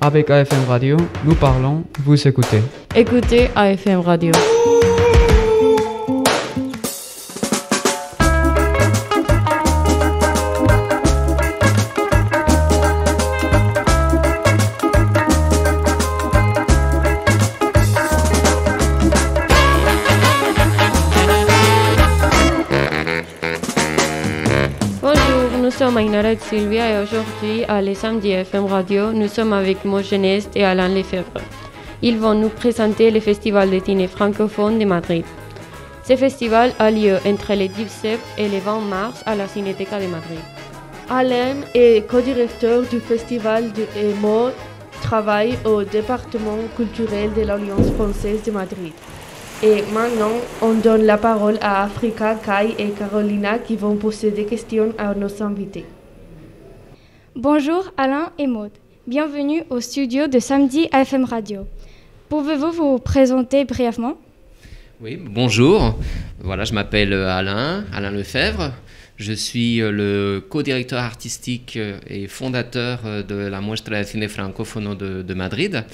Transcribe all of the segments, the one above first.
Avec AFM Radio, nous parlons, vous écoutez. Écoutez AFM Radio. Nous sommes Ainara et Sylvia et aujourd'hui, à Les Samedis FM Radio, nous sommes avec Maud Geneste et Alain Lefebvre. Ils vont nous présenter le Festival des ciné francophones de Madrid. Ce festival a lieu entre le 17 et le 20 mars à la Cinéteca de Madrid. Alain est co-directeur du festival et Maud travaille au département culturel de l'Alliance française de Madrid. Et maintenant, on donne la parole à Africa, Kai et Carolina qui vont poser des questions à nos invités. Bonjour Alain et Maud, bienvenue au studio de Samedi AFM Radio. Pouvez-vous vous présenter brièvement ? Oui, bonjour. Voilà, je m'appelle Alain Lefebvre. Je suis le co-directeur artistique et fondateur de la Muestra de Cine Francofono de Madrid.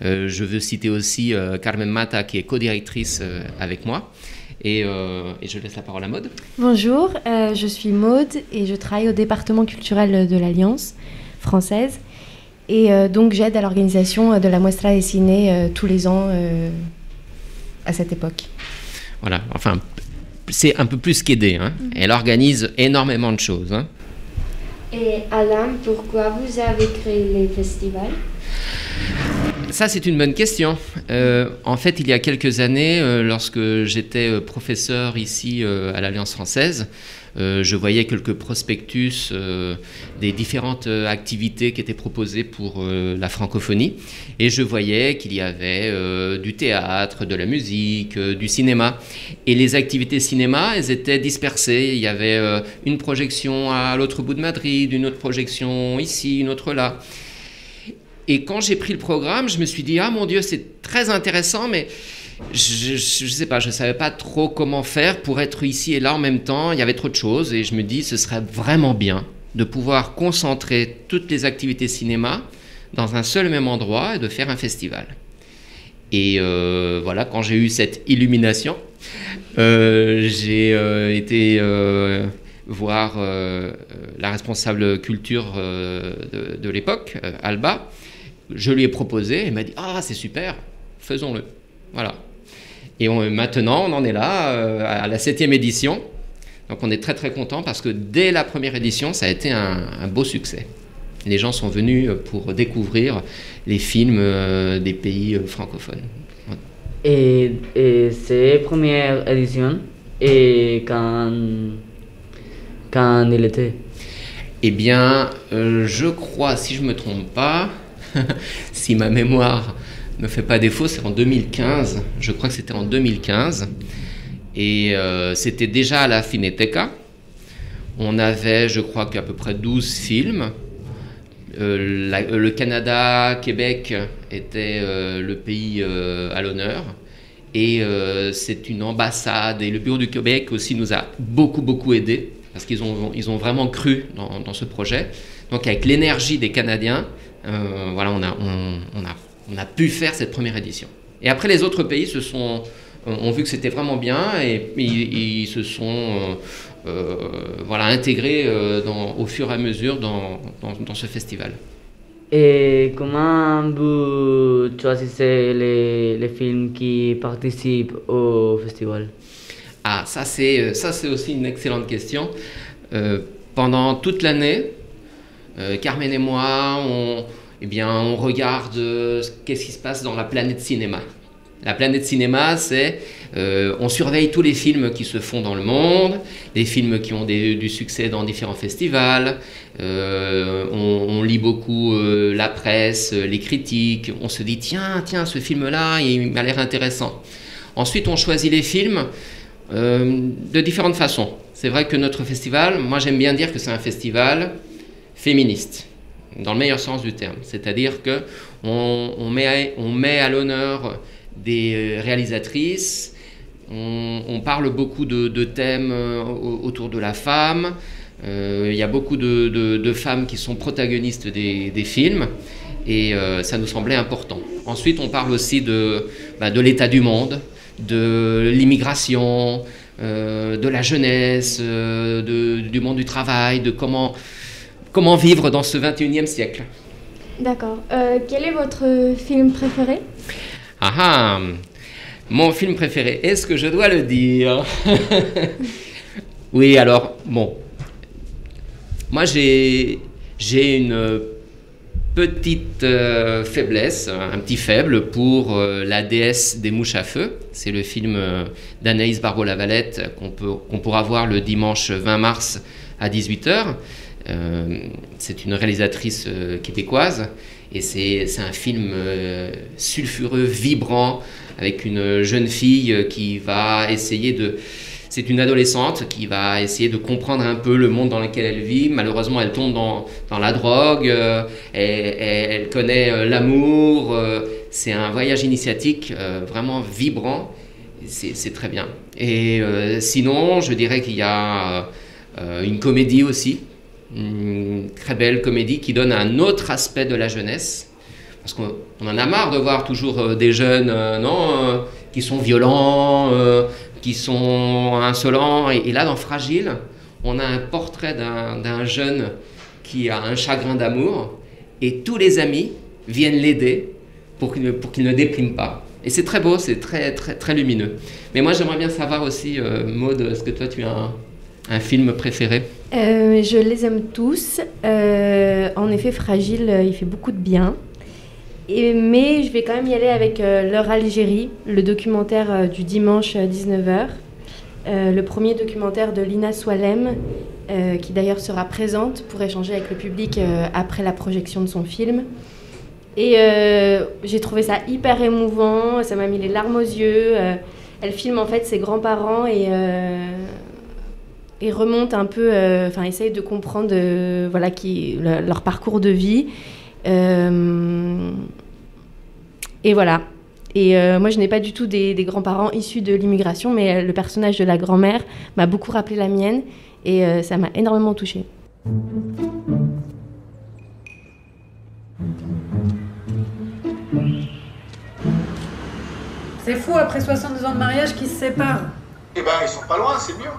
Je veux citer aussi Carmen Mata, qui est co-directrice avec moi. Et je laisse la parole à Maud. Bonjour, je suis Maud et je travaille au département culturel de l'Alliance française. Et donc j'aide à l'organisation de la Muestra de Cine tous les ans à cette époque. Voilà, enfin, c'est un peu plus qu'aider. Hein. Elle organise énormément de choses. Hein. Et Alain, pourquoi vous avez créé les festivals ? Ça, c'est une bonne question. En fait, il y a quelques années, lorsque j'étais professeur ici à l'Alliance française, je voyais quelques prospectus des différentes activités qui étaient proposées pour la francophonie. Et je voyais qu'il y avait du théâtre, de la musique, du cinéma. Et les activités cinéma, elles étaient dispersées. Il y avait une projection à l'autre bout de Madrid, une autre projection ici, une autre là. Et quand j'ai pris le programme, je me suis dit « Ah mon Dieu, c'est très intéressant, mais je sais pas, je savais pas trop comment faire pour être ici et là en même temps. Il y avait trop de choses et je me dis ce serait vraiment bien de pouvoir concentrer toutes les activités cinéma dans un seul et même endroit et de faire un festival. » Et voilà, quand j'ai eu cette illumination, j'ai été voir la responsable culture de l'époque, Alba. Je lui ai proposé, elle m'a dit « Ah, c'est super, faisons-le. » Voilà. Et maintenant, on en est là, à la 7e édition. Donc on est très très content parce que dès la première édition, ça a été un beau succès. Les gens sont venus pour découvrir les films des pays francophones. Et c'est première édition, et quand il était ? Eh bien, je crois, si je ne me trompe pas, si ma mémoire ne fait pas défaut, c'est en 2015. Je crois que c'était en 2015. Et c'était déjà à la Cinéteca. On avait, je crois qu'à peu près 12 films. Le Canada, Québec était le pays à l'honneur. Et c'est une ambassade. Et le bureau du Québec aussi nous a beaucoup aidés. Parce qu'ils ont vraiment cru dans ce projet. Donc avec l'énergie des Canadiens, voilà, on a pu faire cette première édition. Et après, les autres pays ont vu que c'était vraiment bien et ils se sont voilà, intégrés au fur et à mesure dans ce festival. Et comment vous choisissez les films qui participent au festival ? Ah, ça c'est aussi une excellente question. Pendant toute l'année, Carmen et moi, on regarde qu'est-ce qui se passe dans la planète cinéma. La planète cinéma, c'est on surveille tous les films qui se font dans le monde, les films qui ont du succès dans différents festivals. On lit beaucoup la presse, les critiques. On se dit tiens, ce film-là, il m'a l'air intéressant. Ensuite, on choisit les films de différentes façons. C'est vrai que notre festival, moi j'aime bien dire que c'est un festival féministe, dans le meilleur sens du terme. C'est-à-dire qu'on met à l'honneur des réalisatrices, on parle beaucoup de thèmes autour de la femme, il y a beaucoup de femmes qui sont protagonistes des films, et ça nous semblait important. Ensuite, on parle aussi de l'état du monde, de l'immigration, de la jeunesse, du monde du travail, de comment vivre dans ce 21e siècle. D'accord. Quel est votre film préféré? Mon film préféré, est-ce que je dois le dire? Oui, alors, bon. Moi, j'ai une petite faiblesse, un petit faible pour La déesse des mouches à feu. C'est le film d'Anaïs Barbeau-Lavalette qu'on pourra voir le dimanche 20 mars à 18h. C'est une réalisatrice québécoise et c'est un film sulfureux, vibrant, avec une jeune fille qui va essayer de... C'est une adolescente qui va essayer de comprendre un peu le monde dans lequel elle vit. Malheureusement, elle tombe dans la drogue, elle connaît l'amour. C'est un voyage initiatique vraiment vibrant. C'est très bien. Et sinon, je dirais qu'il y a une comédie aussi, une très belle comédie qui donne un autre aspect de la jeunesse. Parce qu'on en a marre de voir toujours des jeunes qui sont violents, qui sont insolents. Et là, dans Fragile, on a un portrait d'un jeune qui a un chagrin d'amour et tous les amis viennent l'aider pour qu'il ne déprime pas. Et c'est très beau, c'est très, très, très lumineux. Mais moi, j'aimerais bien savoir aussi, Maud, est-ce que toi, tu as un film préféré? Je les aime tous. En effet, Fragile, il fait beaucoup de bien. Mais je vais quand même y aller avec L'heure Algérie, le documentaire du dimanche 19h. Le premier documentaire de Lina Swalem, qui d'ailleurs sera présente pour échanger avec le public après la projection de son film. Et j'ai trouvé ça hyper émouvant, ça m'a mis les larmes aux yeux. Elle filme en fait ses grands-parents et remonte un peu, essaye de comprendre leur parcours de vie. Et voilà. Et moi, je n'ai pas du tout des grands-parents issus de l'immigration, mais le personnage de la grand-mère m'a beaucoup rappelé la mienne et ça m'a énormément touchée. C'est fou, après 62 ans de mariage, qu'ils se séparent. Eh ben, ils sont pas loin, c'est mieux.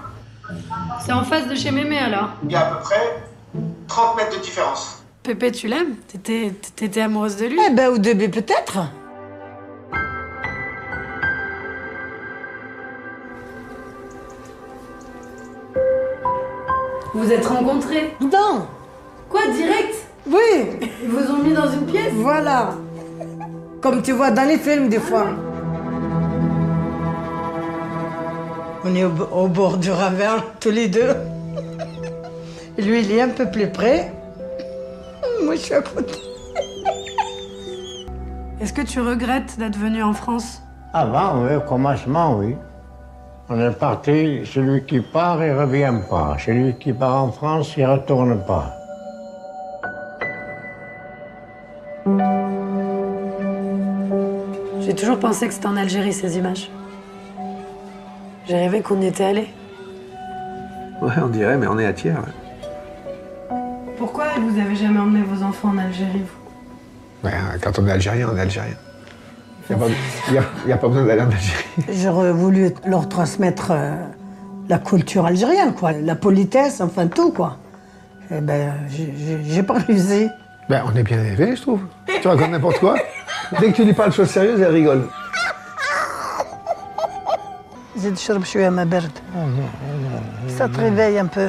C'est en face de chez Mémé, alors? Il y a à peu près 30 mètres de différence. Pépé, tu l'aimes? T'étais amoureuse de lui? Eh ben, au début, peut-être. Vous vous êtes rencontrés? Non. Quoi, direct? Oui. Ils vous ont mis dans une pièce? Voilà. Comme tu vois dans les films, des fois. On est au bord du ravin, tous les deux. Lui, il est un peu plus près. Moi, je suis à côté. Est-ce que tu regrettes d'être venu en France? Avant, oui, au commencement, oui. On est parti, celui qui part, il ne revient pas. Celui qui part en France, il ne retourne pas. J'ai toujours pensé que c'était en Algérie, ces images. J'ai rêvé qu'on y était allés. Ouais, on dirait, mais on est à Thiers. Ouais. Pourquoi vous avez jamais emmené vos enfants en Algérie, vous? Ouais, quand on est algérien, on est algérien. Il n'y a pas besoin d'aller en Algérie. J'aurais voulu leur transmettre la culture algérienne, quoi. La politesse, enfin tout, quoi. Eh ben, j'ai pas réussi. Ben, on est bien élevés, je trouve. Tu racontes n'importe quoi. Dès que tu lui parles de choses sérieuses, elle rigole. زيد شرب شوية ما برد. Ça te réveille un peu.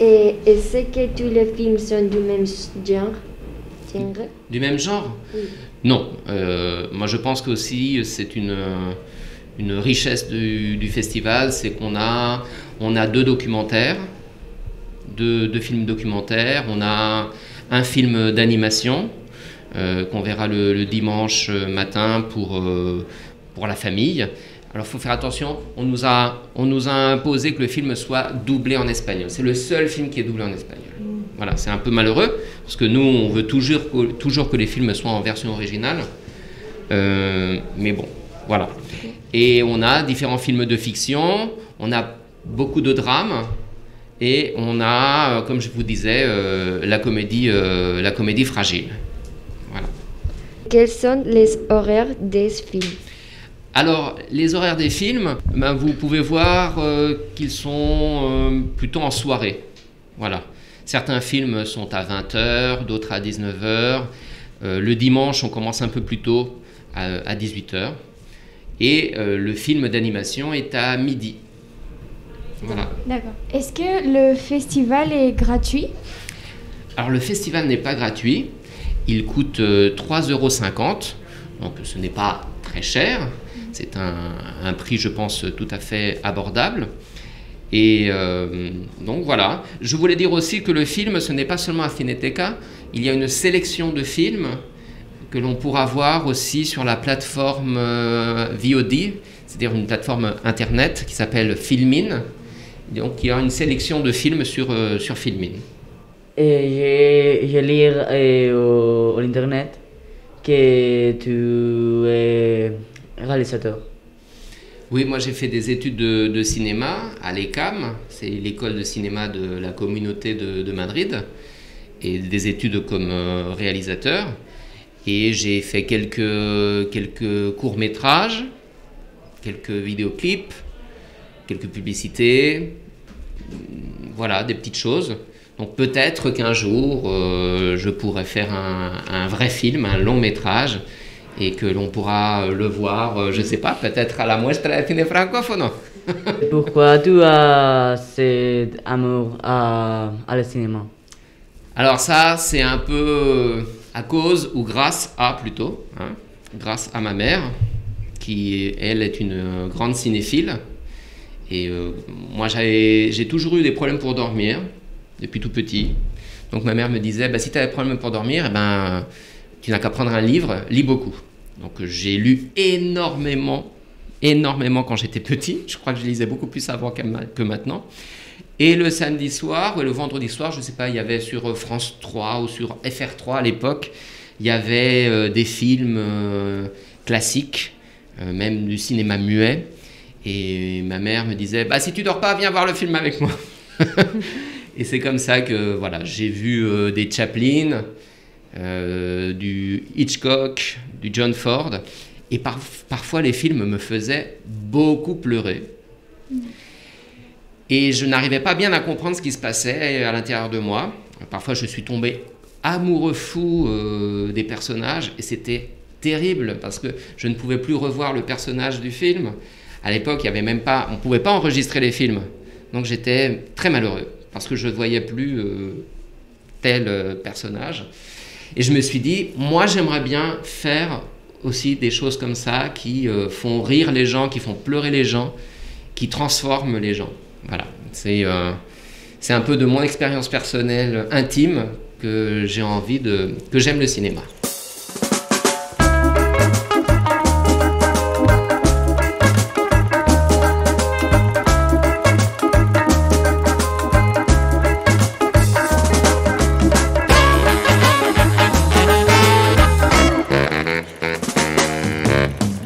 Et est-ce que tous les films sont du même genre? Du même genre? Oui. Non. Moi, je pense qu'aussi, c'est une richesse du festival, c'est qu'on a deux documentaires, deux films documentaires, on a un film d'animation qu'on verra le dimanche matin pour la famille. Alors il faut faire attention, on nous a imposé que le film soit doublé en espagnol. C'est le seul film qui est doublé en espagnol. Voilà, c'est un peu malheureux, parce que nous, on veut toujours que les films soient en version originale. Mais bon, voilà. Et on a différents films de fiction, on a beaucoup de drames, Et on a, comme je vous disais, la comédie fragile. Voilà. Quels sont les horaires des films? Alors, les horaires des films, vous pouvez voir qu'ils sont plutôt en soirée. Voilà. Certains films sont à 20h, d'autres à 19h. Le dimanche, on commence un peu plus tôt, à 18h. Et le film d'animation est à midi. Voilà. D'accord. Est-ce que le festival est gratuit? Alors, le festival n'est pas gratuit. Il coûte 3,50 €. Donc, ce n'est pas très cher. C'est un prix, je pense, tout à fait abordable. Et donc voilà. Je voulais dire aussi que le film, ce n'est pas seulement à Cineteca. Il y a une sélection de films que l'on pourra voir aussi sur la plateforme VOD, c'est-à-dire une plateforme internet qui s'appelle Filmin. Donc il y a une sélection de films sur Filmin. Et je lis au internet que tu es réalisateur. Oui, moi j'ai fait des études de cinéma à l'ECAM, c'est l'école de cinéma de la communauté de Madrid, et des études comme réalisateur. Et j'ai fait quelques courts-métrages, quelques vidéoclips, quelques publicités, voilà, des petites choses. Donc peut-être qu'un jour, je pourrais faire un vrai film, un long-métrage, et que l'on pourra le voir, je ne sais pas, peut-être à la Muestra de Cine Francofono. Pourquoi tu as cet amour à le cinéma? Alors ça, c'est un peu à cause, ou grâce à plutôt, hein, grâce à ma mère, qui, elle, est une grande cinéphile. Et moi, j'ai toujours eu des problèmes pour dormir, depuis tout petit. Donc ma mère me disait, bah, si tu as des problèmes pour dormir, eh ben, tu n'as qu'à prendre un livre, lis beaucoup. Donc j'ai lu énormément quand j'étais petit. Je crois que je lisais beaucoup plus avant que maintenant. Et le samedi soir, ou le vendredi soir, je ne sais pas, il y avait sur France 3 ou sur FR3 à l'époque, il y avait des films classiques, même du cinéma muet. Et ma mère me disait, bah, si tu dors pas, viens voir le film avec moi. Et c'est comme ça que voilà, j'ai vu des Chaplin, du Hitchcock, du John Ford, et parfois les films me faisaient beaucoup pleurer. Et je n'arrivais pas bien à comprendre ce qui se passait à l'intérieur de moi. Parfois je suis tombé amoureux fou des personnages, et c'était terrible parce que je ne pouvais plus revoir le personnage du film. À l'époque, il y avait même pas, on ne pouvait pas enregistrer les films, donc j'étais très malheureux parce que je ne voyais plus tel personnage. Et je me suis dit, moi j'aimerais bien faire aussi des choses comme ça qui font rire les gens, qui font pleurer les gens, qui transforment les gens. Voilà, c'est un peu de mon expérience personnelle intime que j'ai envie que j'aime le cinéma.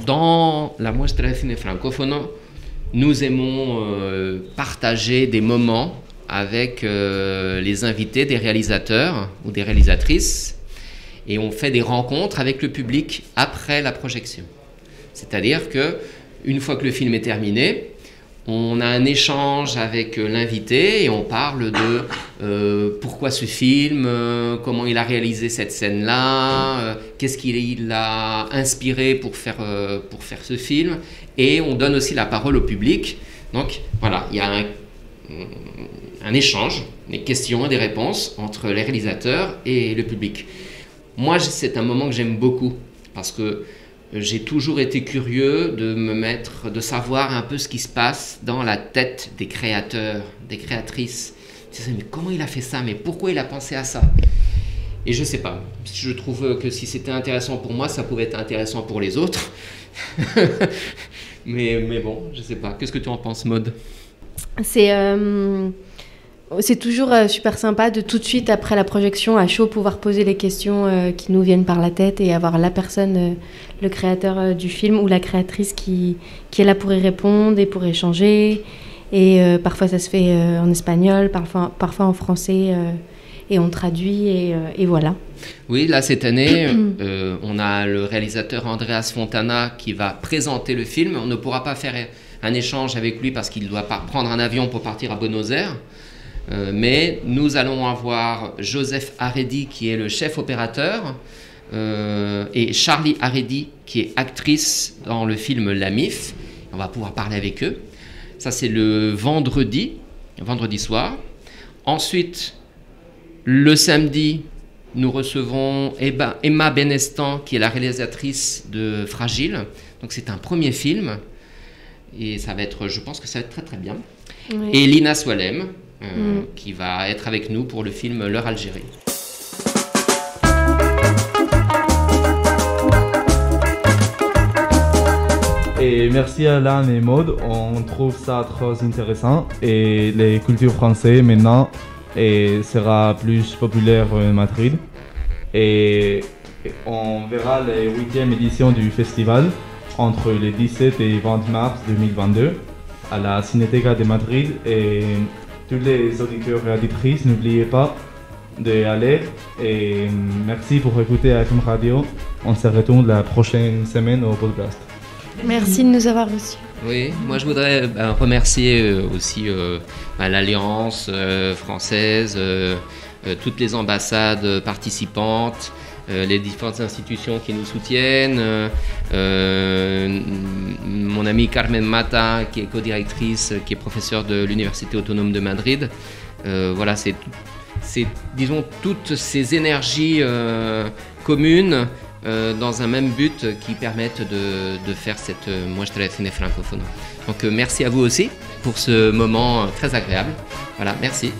Dans la Muestra de Cine Francofono, nous aimons partager des moments avec les invités des réalisateurs ou des réalisatrices, et on fait des rencontres avec le public après la projection. C'est-à-dire que une fois que le film est terminé, on a un échange avec l'invité et on parle de pourquoi ce film, comment il a réalisé cette scène-là, qu'est-ce qu'il a inspiré pour faire ce film, et on donne aussi la parole au public. Donc voilà, il y a un échange, des questions et des réponses entre les réalisateurs et le public. Moi, c'est un moment que j'aime beaucoup parce que j'ai toujours été curieux de savoir un peu ce qui se passe dans la tête des créateurs, des créatrices. Mais comment il a fait ça? Mais pourquoi il a pensé à ça? Et je sais pas. Je trouve que si c'était intéressant pour moi, ça pouvait être intéressant pour les autres. mais bon, je sais pas. Qu'est-ce que tu en penses, Maud? C'est toujours super sympa de tout de suite, après la projection, à chaud, pouvoir poser les questions qui nous viennent par la tête et avoir la personne, le créateur du film ou la créatrice qui est là pour y répondre et pour échanger. Et parfois ça se fait en espagnol, parfois en français, et on traduit, et voilà. Oui, là cette année, on a le réalisateur Andreas Fontana qui va présenter le film. On ne pourra pas faire un échange avec lui parce qu'il doit prendre un avion pour partir à Buenos Aires. Mais nous allons avoir Joseph Haredi qui est le chef opérateur et Charlie Haredi qui est actrice dans le film La MIF. On va pouvoir parler avec eux. Ça c'est le vendredi soir. Ensuite, le samedi, nous recevons Emma Benestan qui est la réalisatrice de Fragile. Donc c'est un premier film et je pense que ça va être très très bien. Oui. Et Lina Swalem qui va être avec nous pour le film L'heure Algérie. Et merci Alain et Maud, on trouve ça très intéressant et les cultures françaises maintenant sera plus populaire à Madrid. Et on verra la 8e édition du festival entre le 17 et 20 mars 2022 à la Cinéteca de Madrid. Et tous les auditeurs et auditrices, n'oubliez pas d'y aller. Et merci pour écouter FM Radio. On se retrouve la prochaine semaine au podcast. Merci de nous avoir reçus. Oui, moi je voudrais remercier aussi l'Alliance française, toutes les ambassades participantes, les différentes institutions qui nous soutiennent, mon amie Carmen Mata qui est co-directrice, qui est professeure de l'Université autonome de Madrid. Voilà, c'est disons toutes ces énergies communes dans un même but qui permettent de faire cette Muestra de Cine francophone. Donc merci à vous aussi pour ce moment très agréable. Voilà, merci.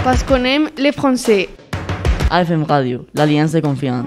Parce qu'on aime les Français. AFM Radio, l'alliance de confiance.